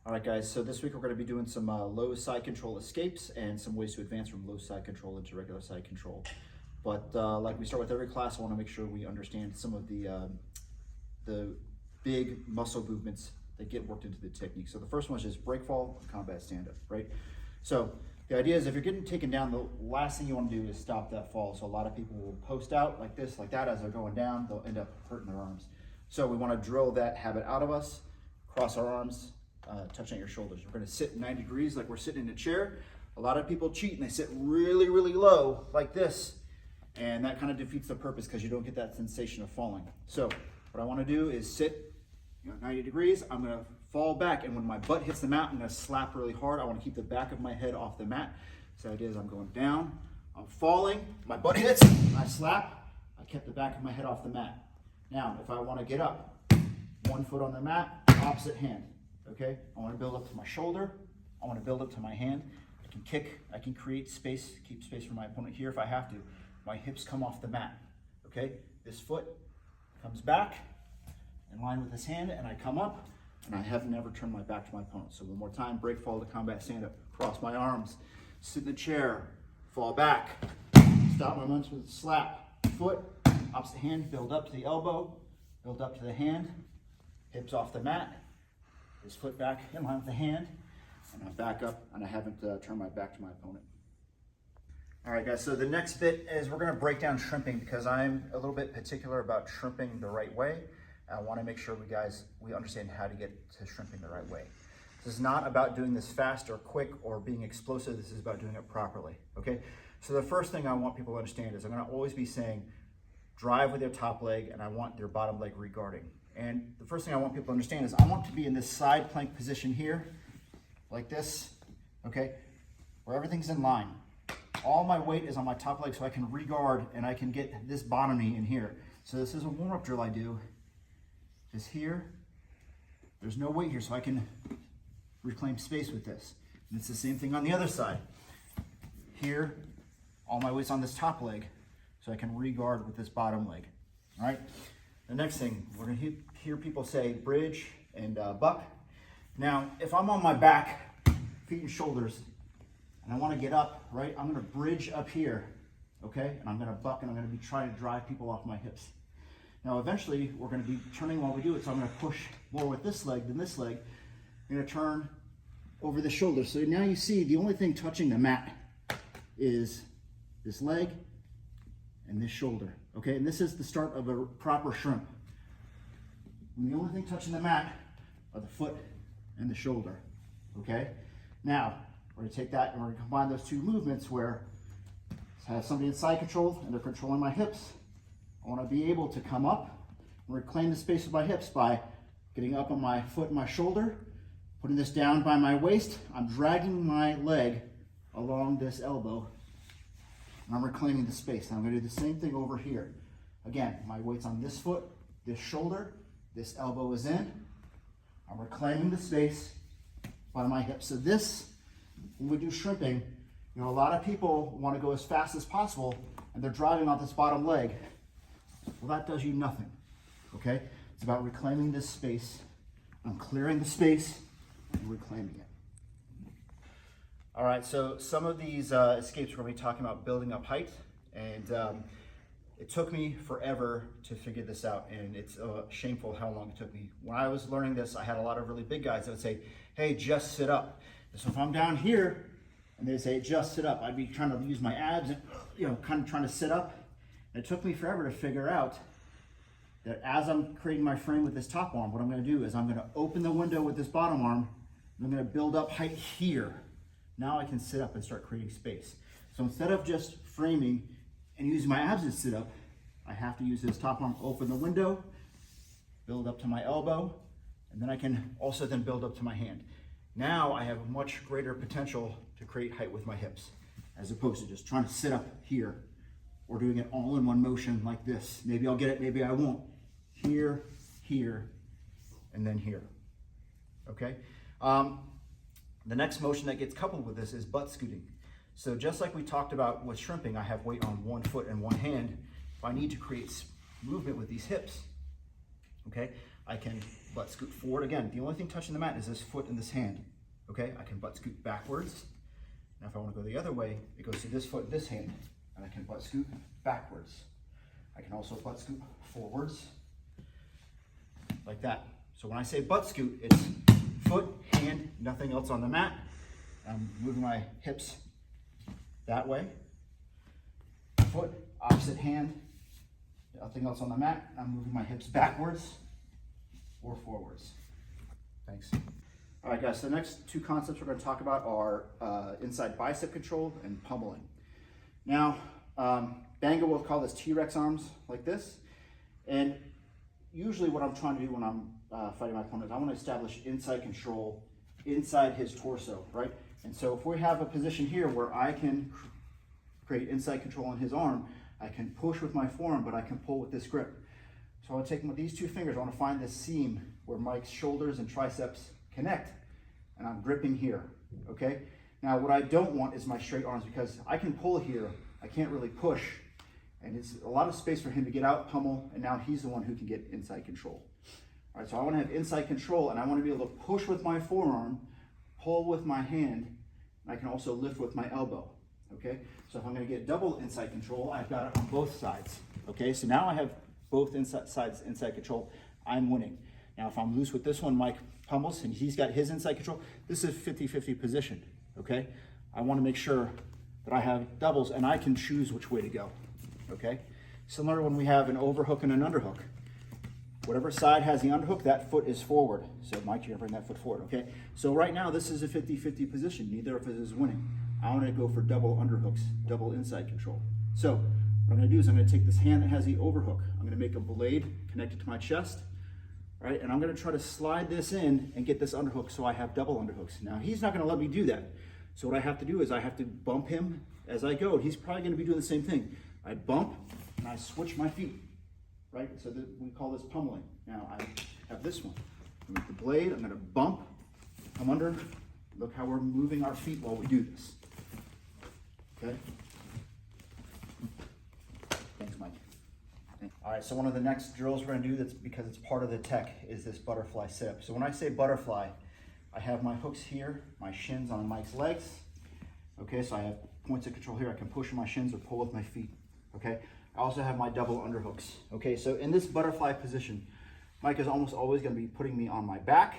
All right, guys, so this week we're going to be doing some low side control escapes and some ways to advance from low side control into regular side control. But like we start with every class, I want to make sure we understand some of the big muscle movements that get worked into the technique. So the first one is just break fall, combat stand-up, right? So the idea is if you're getting taken down, the last thing you want to do is stop that fall. So a lot of people will post out like this, like that. As they're going down, they'll end up hurting their arms. So we want to drill that habit out of us, cross our arms, touching at your shoulders. We're going to sit 90 degrees like we're sitting in a chair. A lot of people cheat and they sit really, really low like this, and that kind of defeats the purpose because you don't get that sensation of falling. So what I want to do is sit 90 degrees. I'm going to fall back, and when my butt hits the mat, I'm going to slap really hard. I want to keep the back of my head off the mat. So the idea is I'm going down, I'm falling, my butt hits, I slap, I kept the back of my head off the mat. Now, if I want to get up, one foot on the mat, opposite hand. Okay, I want to build up to my shoulder. I want to build up to my hand. I can kick, I can create space, keep space for my opponent here if I have to. My hips come off the mat. Okay, this foot comes back in line with this hand, and I come up, and I have never turned my back to my opponent. So one more time, break fall to combat stand up. Cross my arms, sit in the chair, fall back, stop my momentum with a slap, foot, opposite hand, build up to the elbow, build up to the hand, hips off the mat. This foot back in line with the hand, and I back up, and I haven't turned my back to my opponent. All right, guys, so the next bit is we're gonna break down shrimping because I'm a little bit particular about shrimping the right way. I wanna make sure we understand how to get to shrimping the right way. This is not about doing this fast or quick or being explosive. This is about doing it properly, okay? So the first thing I want people to understand is I'm gonna always be saying, drive with your top leg, and I want your bottom leg regarding. And the first thing I want people to understand is I want to be in this side plank position here, like this, okay, where everything's in line. All my weight is on my top leg so I can regard and I can get this bottom knee in here. So this is a warm-up drill I do, just here. There's no weight here, so I can reclaim space with this. And it's the same thing on the other side. Here, all my weight's on this top leg, so I can regard with this bottom leg, all right? The next thing, we're gonna hear people say bridge and buck. Now, if I'm on my back, feet and shoulders, and I wanna get up, right, I'm gonna bridge up here, okay? And I'm gonna buck, and I'm gonna be trying to drive people off my hips. Now, eventually, we're gonna be turning while we do it, so I'm gonna push more with this leg than this leg. I'm gonna turn over the shoulder. So now you see the only thing touching the mat is this leg and this shoulder, okay? And this is the start of a proper shrimp. And the only thing touching the mat are the foot and the shoulder, okay? Now, we're gonna take that and we're gonna combine those two movements where I have somebody in side control and they're controlling my hips. I wanna be able to come up and reclaim the space with my hips by getting up on my foot and my shoulder, putting this down by my waist. I'm dragging my leg along this elbow, and I'm reclaiming the space. And I'm gonna do the same thing over here. Again, my weight's on this foot, this shoulder, this elbow is in. I'm reclaiming the space by my hips. So this, when we do shrimping, a lot of people wanna go as fast as possible, and they're driving off this bottom leg. Well, that does you nothing, okay? It's about reclaiming this space. I'm clearing the space and reclaiming it. All right, so some of these escapes we're going to be talking about building up height, and it took me forever to figure this out, and it's shameful how long it took me. When I was learning this, I had a lot of really big guys that would say, hey, just sit up. So if I'm down here and they say, just sit up, I'd be trying to use my abs and, kind of trying to sit up. And it took me forever to figure out that as I'm creating my frame with this top arm, what I'm going to do is I'm going to open the window with this bottom arm, and I'm going to build up height here. Now I can sit up and start creating space. So instead of just framing and using my abs to sit up, I have to use this top arm, open the window, build up to my elbow, and then I can also then build up to my hand. Now I have a much greater potential to create height with my hips, as opposed to just trying to sit up here or doing it all in one motion like this. Maybe I'll get it, maybe I won't. Here, here, and then here, okay? The next motion that gets coupled with this is butt scooting. So just like we talked about with shrimping, I have weight on one foot and one hand. If I need to create movement with these hips, okay, I can butt scoot forward. Again, the only thing touching the mat is this foot and this hand. Okay, I can butt scoot backwards. Now if I want to go the other way, it goes to this foot and this hand, and I can butt scoot backwards. I can also butt scoot forwards, like that. So when I say butt scoot, it's foot, hand, nothing else on the mat. I'm moving my hips that way. Foot, opposite hand, nothing else on the mat. I'm moving my hips backwards or forwards. Thanks. All right, guys, so the next two concepts we're going to talk about are inside bicep control and pummeling. Now, Banga will call this T-Rex arms, like this. And usually what I'm trying to do when I'm fighting my opponent is I want to establish inside control inside his torso, right? And so if we have a position here where I can create inside control on his arm, I can push with my forearm, but I can pull with this grip. So I want to take these two fingers, I want to find this seam where Mike's shoulders and triceps connect, and I'm gripping here, okay? Now what I don't want is my straight arms, because I can pull here, I can't really push, and it's a lot of space for him to get out, pummel, and now he's the one who can get inside control. All right, so I want to have inside control, and I want to be able to push with my forearm, pull with my hand, and I can also lift with my elbow, okay? So if I'm going to get double inside control, I've got it on both sides, okay? So now I have both sides inside control, I'm winning. Now if I'm loose with this one, Mike pummels, and he's got his inside control, this is a 50-50 position, okay? I want to make sure that I have doubles, and I can choose which way to go, okay? Similar when we have an overhook and an underhook. Whatever side has the underhook, that foot is forward. So Mike, you're gonna bring that foot forward, okay? So right now, this is a 50-50 position. Neither of us is winning. I want to go for double underhooks, double inside control. So what I'm gonna do is I'm gonna take this hand that has the overhook. I'm gonna make a blade connected to my chest, right? And I'm gonna try to slide this in and get this underhook so I have double underhooks. Now, he's not gonna let me do that. So what I have to do is I have to bump him as I go. He's probably gonna be doing the same thing. I bump and I switch my feet, right? So we call this pummeling. Now I have this one. I'm with the blade, I'm gonna bump, come under. Look how we're moving our feet while we do this, okay? Thanks, Mike. All right, so one of the next drills we're gonna do, that's because it's part of the tech, is this butterfly sit-up. So when I say butterfly, I have my hooks here, my shins on Mike's legs. Okay, so I have points of control here. I can push with my shins or pull with my feet. Okay, I also have my double underhooks. Okay, so in this butterfly position, Mike is almost always gonna be putting me on my back,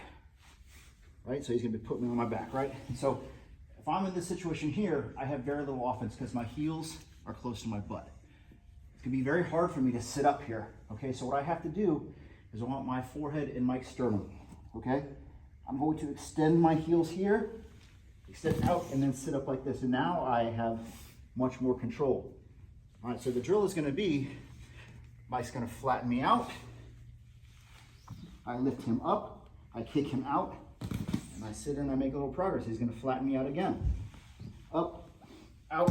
right? So he's gonna be putting me on my back, right? So if I'm in this situation here, I have very little offense because my heels are close to my butt. It's gonna be very hard for me to sit up here. Okay, so what I have to do is I want my forehead in Mike's sternum, okay? I'm going to extend my heels here, extend out, and then sit up like this. And now I have much more control. All right, so the drill is gonna be, Mike's gonna flatten me out. I lift him up, I kick him out, and I sit and I make a little progress. He's gonna flatten me out again. Up, out,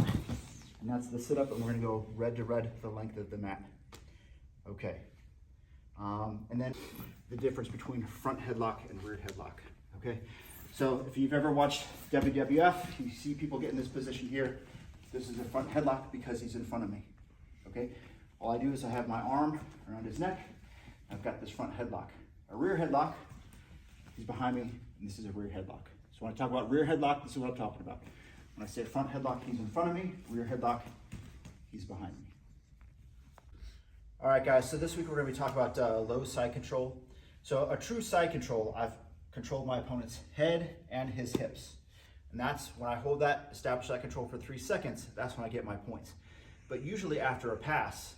and that's the sit up, and we're gonna go red to red the length of the mat. Okay. And then the difference between front headlock and rear headlock, okay? So if you've ever watched WWF, you see people get in this position here. This is a front headlock because he's in front of me, okay? All I do is I have my arm around his neck. I've got this front headlock. A rear headlock, he's behind me, and this is a rear headlock. So when I talk about rear headlock, this is what I'm talking about. When I say front headlock, he's in front of me. Rear headlock, he's behind me. All right, guys, so this week we're gonna be talking about low side control. So a true side control, I've controlled my opponent's head and his hips. And that's when I hold that, establish that control for 3 seconds, that's when I get my points. But usually after a pass,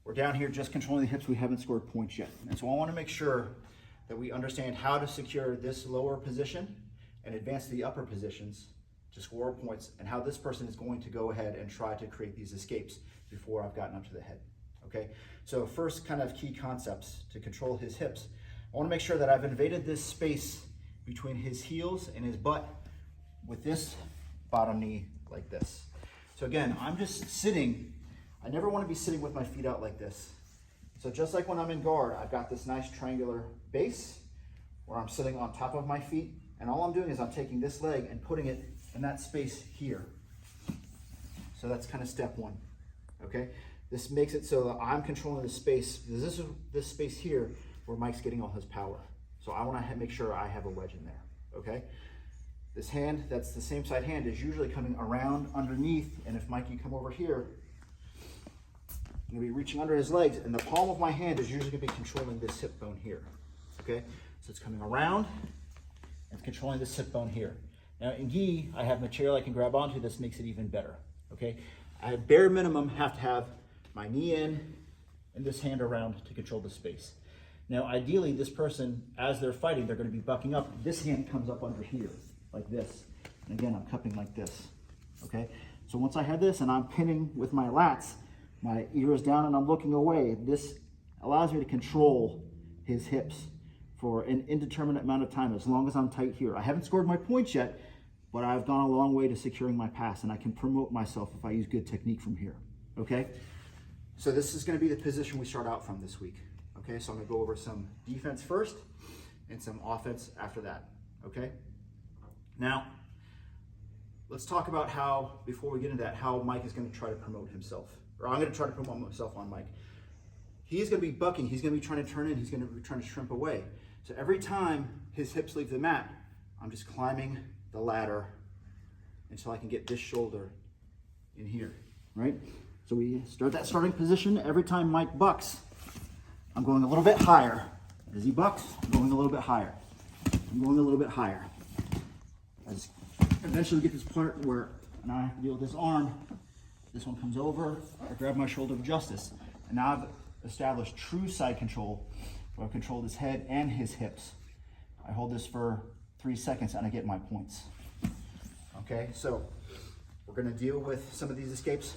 we're down here just controlling the hips, we haven't scored points yet. And so I wanna make sure that we understand how to secure this lower position and advance to the upper positions to score points, and how this person is going to go ahead and try to create these escapes before I've gotten up to the head. Okay, so first kind of key concepts to control his hips. I want to make sure that I've invaded this space between his heels and his butt with this bottom knee like this. So again, I'm just sitting. I never want to be sitting with my feet out like this. So just like when I'm in guard, I've got this nice triangular base where I'm sitting on top of my feet, and all I'm doing is I'm taking this leg and putting it in that space here. So that's kind of step one, okay? This makes it so that I'm controlling the space. This space here where Mike's getting all his power. So I want to make sure I have a wedge in there, okay? This hand, that's the same side hand, is usually coming around underneath, and if Mike, you come over here, I'm gonna be reaching under his legs, and the palm of my hand is usually gonna be controlling this hip bone here, okay? So it's coming around and controlling this hip bone here. Now in gi, I have material I can grab onto. This makes it even better, okay? I at bare minimum have to have my knee in and this hand around to control the space. Now ideally, this person, as they're fighting, they're gonna be bucking up. This hand comes up under here, like this. And again, I'm cupping like this, okay? So once I have this and I'm pinning with my lats, my ear is down and I'm looking away, this allows me to control his hips for an indeterminate amount of time, as long as I'm tight here. I haven't scored my points yet, but I've gone a long way to securing my pass, and I can promote myself if I use good technique from here, okay? So this is gonna be the position we start out from this week, okay? So I'm gonna go over some defense first and some offense after that, okay? Now, let's talk about how, before we get into that, how Mike is gonna try to promote himself, or I'm gonna try to promote myself on Mike. He's gonna be bucking, he's gonna be trying to turn in, he's gonna be trying to shrimp away. So every time his hips leave the mat, I'm just climbing the ladder until I can get this shoulder in here, right? So we start that starting position. Every time Mike bucks, I'm going a little bit higher. As he bucks, I'm going a little bit higher. I'm going a little bit higher. I just eventually get this part where now I have to deal with this arm. This one comes over, I grab my shoulder of justice. And now I've established true side control, where I've controlled his head and his hips. I hold this for 3 seconds and I get my points. Okay, so we're gonna deal with some of these escapes.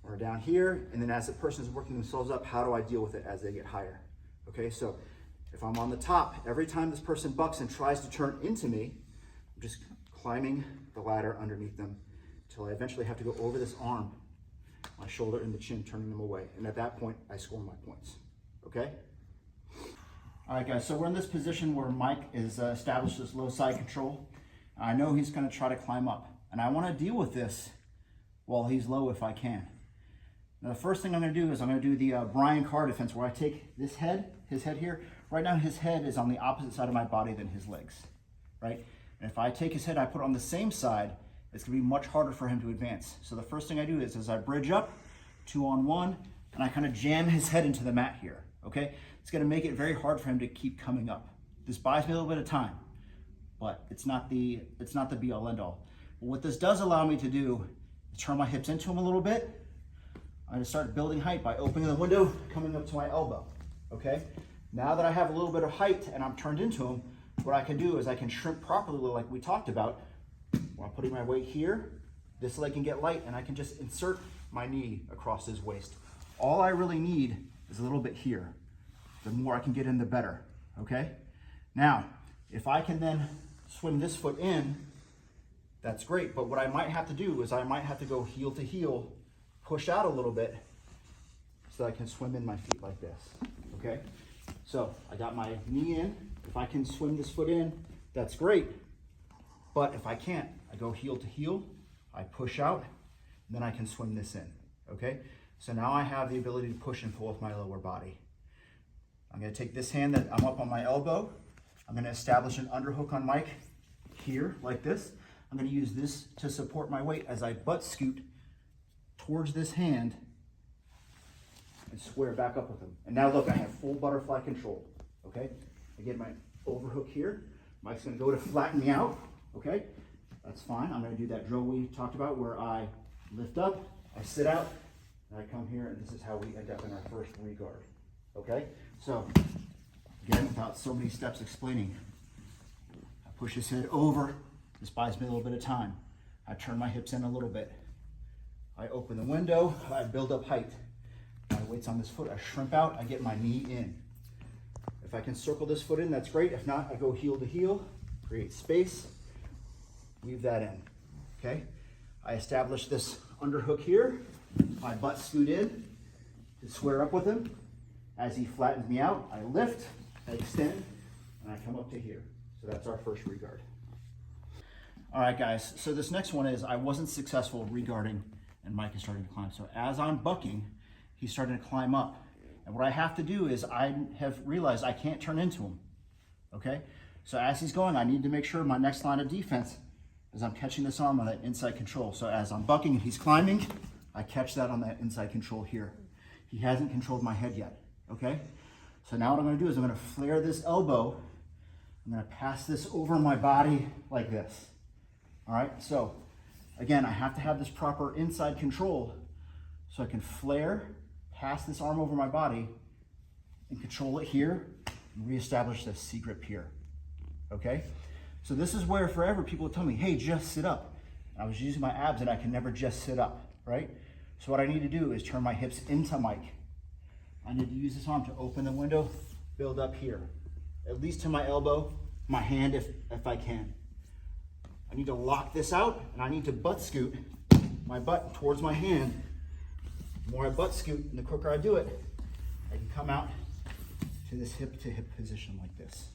We're down here, and then as the person is working themselves up, how do I deal with it as they get higher? Okay, so if I'm on the top, every time this person bucks and tries to turn into me, I'm just climbing the ladder underneath them until I eventually have to go over this arm, my shoulder and the chin, turning them away. And at that point, I score my points, okay? All right, guys, so we're in this position where Mike is established this low side control. I know he's gonna try to climb up, and I wanna deal with this while he's low if I can. Now, the first thing I'm gonna do is I'm gonna do the Brian Carr defense, where I take this head, his head here. Right now, his head is on the opposite side of my body than his legs, right? And if I take his head, I put it on the same side, it's gonna be much harder for him to advance. So the first thing I do is I bridge up, 2-on-1, and I kind of jam his head into the mat here, okay? It's gonna make it very hard for him to keep coming up. This buys me a little bit of time, but it's not the be all end all. But what this does allow me to do is turn my hips into him a little bit. I'm gonna start building height by opening the window, coming up to my elbow, okay? Now that I have a little bit of height and I'm turned into him, what I can do is I can shrimp properly like we talked about. While putting my weight here, this leg can get light and I can just insert my knee across his waist. All I really need is a little bit here. The more I can get in, the better, okay? Now, if I can then swim this foot in, that's great, but what I might have to do is I might have to go heel to heel, push out a little bit so that I can swim in my feet like this, okay? So I got my knee in. If I can swim this foot in, that's great. But if I can't, I go heel to heel, I push out, and then I can swim this in, okay? So now I have the ability to push and pull with my lower body. I'm gonna take this hand that I'm up on my elbow. I'm gonna establish an underhook on Mike here, like this. I'm gonna use this to support my weight as I butt scoot towards this hand and square back up with him. And now look, I have full butterfly control, okay? I get my overhook here. Mike's gonna go to flatten me out, okay? That's fine. I'm gonna do that drill we talked about where I lift up, I sit out, and I come here, and this is how we end up in our first re-guard, okay? So, again, without so many steps explaining, I push his head over. This buys me a little bit of time. I turn my hips in a little bit. I open the window, I build up height. My weight's on this foot, I shrimp out, I get my knee in. If I can circle this foot in, that's great. If not, I go heel to heel, create space, weave that in, okay? I establish this underhook here. My butt scoot in to square up with him. As he flattens me out, I lift, I extend, and I come up to here. So that's our first re-guard. All right, guys, so this next one is I wasn't successful re-guarding and Mike is starting to climb. So as I'm bucking, he's starting to climb up. And what I have to do is I have realized I can't turn into him, okay? So as he's going, I need to make sure my next line of defense is I'm catching this arm on that inside control. So as I'm bucking and he's climbing, I catch that on that inside control here. He hasn't controlled my head yet, okay? So now what I'm gonna do is I'm gonna flare this elbow. I'm gonna pass this over my body like this, all right? So again, I have to have this proper inside control so I can flare, pass this arm over my body, and control it here, and reestablish the C grip here, okay? So this is where forever people would tell me, hey, just sit up. I was using my abs and I can never just sit up, right? So what I need to do is turn my hips into Mike. I need to use this arm to open the window, build up here, at least to my elbow, my hand if I can. I need to lock this out and I need to butt scoot my butt towards my hand. The more I butt scoot and the quicker I do it, I can come out to this hip to hip position like this,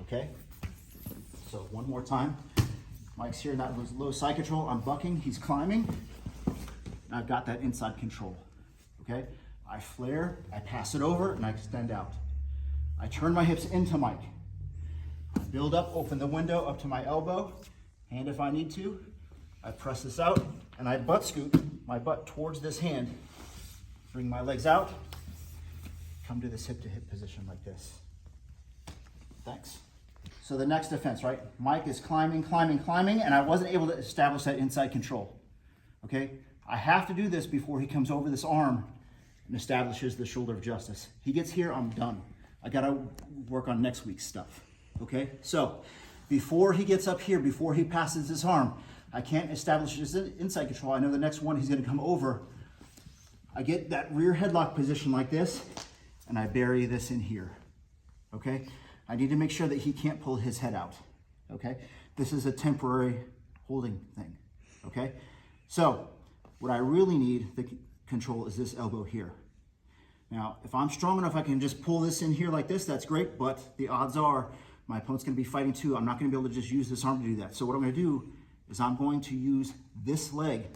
okay? So one more time. Mike's here, that was low side control. I'm bucking, he's climbing. And I've got that inside control, okay? I flare, I pass it over, and I extend out. I turn my hips into Mike. I build up, open the window up to my elbow, hand if I need to. I press this out, and I butt scoot my butt towards this hand. Bring my legs out, come to this hip to hip position like this. Thanks. So the next defense, right? Mike is climbing, and I wasn't able to establish that inside control, okay? I have to do this before he comes over this arm and establishes the shoulder of justice. He gets here, I'm done. I gotta work on next week's stuff, okay? So before he gets up here, before he passes this arm, I can't establish his inside control. I know the next one he's gonna come over. I get that rear headlock position like this, and I bury this in here, okay? I need to make sure that he can't pull his head out, okay? This is a temporary holding thing, okay? So what I really need the control is this elbow here. Now, if I'm strong enough, I can just pull this in here like this, that's great, but the odds are my opponent's gonna be fighting too. I'm not gonna be able to just use this arm to do that. So what I'm gonna do is I'm going to use this leg.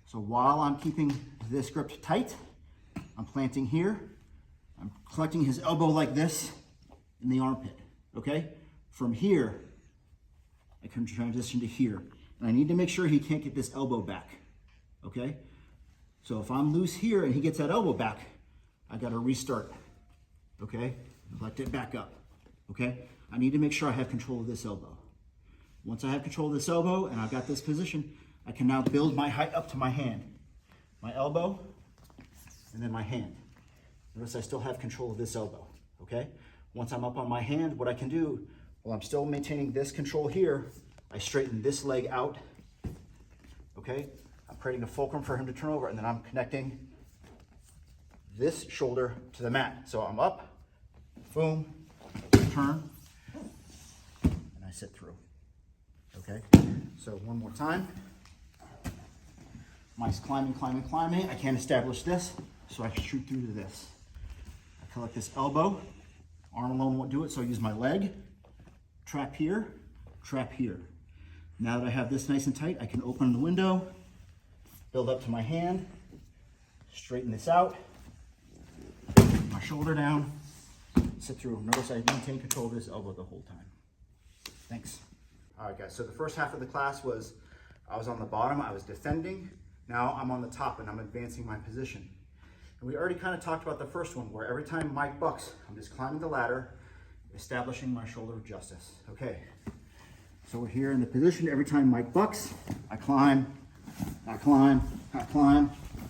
So while I'm keeping this grip tight, I'm planting here, I'm collecting his elbow like this in the armpit, okay? From here, I can transition to here. And I need to make sure he can't get this elbow back, okay? So if I'm loose here and he gets that elbow back, I gotta restart, okay? Collect it back up, okay? I need to make sure I have control of this elbow. Once I have control of this elbow and I've got this position, I can now build my height up to my hand. My elbow, and then my hand. Notice I still have control of this elbow, okay? Once I'm up on my hand, what I can do, while I'm still maintaining this control here, I straighten this leg out, okay? I'm creating a fulcrum for him to turn over, and then I'm connecting this shoulder to the mat. So I'm up, boom, turn, and I sit through, okay? So one more time. Mike's climbing. I can't establish this, so I shoot through to this. I collect this elbow. Arm alone won't do it, so I use my leg. Trap here, trap here. Now that I have this nice and tight, I can open the window, build up to my hand, straighten this out, my shoulder down, sit through. Notice I maintain control of this elbow the whole time. Thanks. All right, guys, so the first half of the class was, I was on the bottom, I was defending. Now I'm on the top and I'm advancing my position. And we already kind of talked about the first one, where every time Mike bucks, I'm just climbing the ladder, establishing my shoulder of justice. Okay, so we're here in the position. Every time Mike bucks, I climb, I climb, I climb,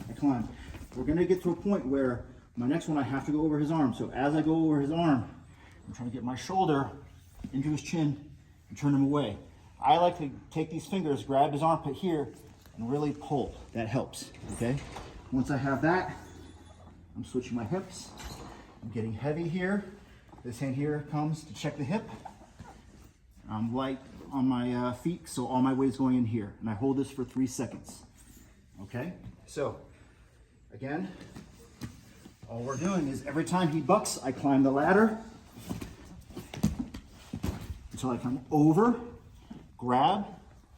I climb. We're gonna get to a point where my next one, I have to go over his arm. So as I go over his arm, I'm trying to get my shoulder into his chin and turn him away. I like to take these fingers, grab his armpit here, and really pull. That helps, okay? Once I have that, I'm switching my hips. I'm getting heavy here. This hand here comes to check the hip. I'm light on my feet, so all my weight is going in here. And I hold this for 3 seconds, okay? So, again, all we're doing is every time he bucks, I climb the ladder until I come over, grab,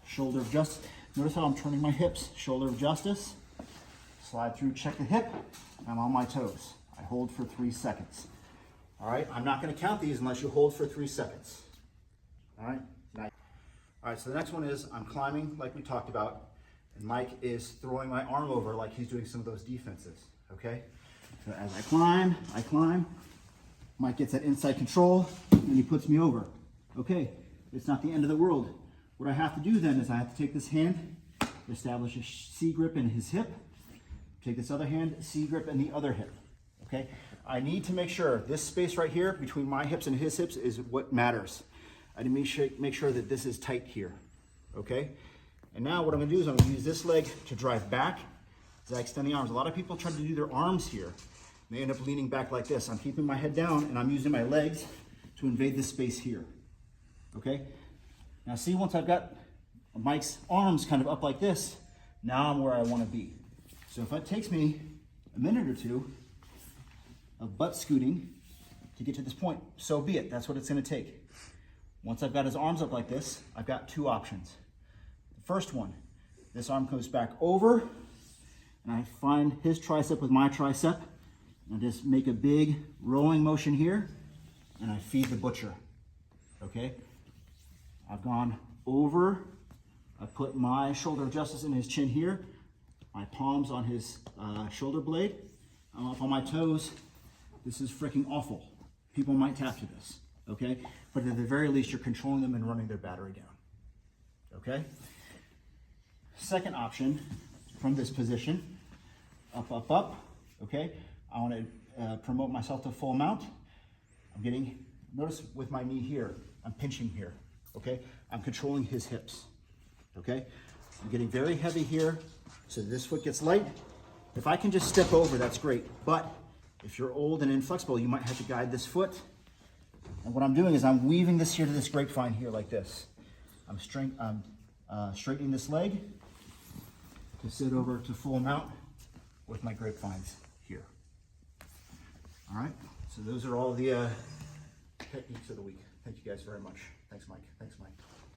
shoulder of justice. Notice how I'm turning my hips, shoulder of justice, slide through, check the hip, I'm on my toes. I hold for 3 seconds. All right, I'm not gonna count these unless you hold for 3 seconds. All right, nice. All right, so the next one is I'm climbing like we talked about, and Mike is throwing my arm over like he's doing some of those defenses, okay? So as I climb, Mike gets that inside control, and he puts me over. Okay, it's not the end of the world. What I have to do then is I have to take this hand, establish a C grip in his hip, take this other hand, C grip in the other hip, okay? I need to make sure this space right here between my hips and his hips is what matters. I need to make sure that this is tight here, okay? And now what I'm gonna do is I'm gonna use this leg to drive back as I extend the arms. A lot of people try to do their arms here. They end up leaning back like this. I'm keeping my head down and I'm using my legs to invade this space here, okay? Now see, once I've got Mike's arms kind of up like this, now I'm where I wanna be. So if it takes me a minute or two of butt scooting to get to this point, so be it, that's what it's gonna take. Once I've got his arms up like this, I've got 2 options. The first one, this arm goes back over, and I find his tricep with my tricep, and I just make a big rolling motion here, and I feed the butcher, okay? I've gone over, I put my shoulder of justice in his chin here, my palms on his shoulder blade, I'm up on my toes. This is freaking awful. People might tap to this, okay? But at the very least, you're controlling them and running their battery down, okay? Second option from this position, up, up, up, okay? I wanna promote myself to full mount. I'm getting, notice with my knee here, I'm pinching here, okay? I'm controlling his hips, okay? I'm getting very heavy here, so this foot gets light. If I can just step over, that's great. But if you're old and inflexible, you might have to guide this foot. And what I'm doing is I'm weaving this here to this grapevine here like this. I'm straightening this leg to sit over to full mount with my grapevines here. All right, so those are all the techniques of the week. Thank you guys very much. Thanks, Mike. Thanks, Mike.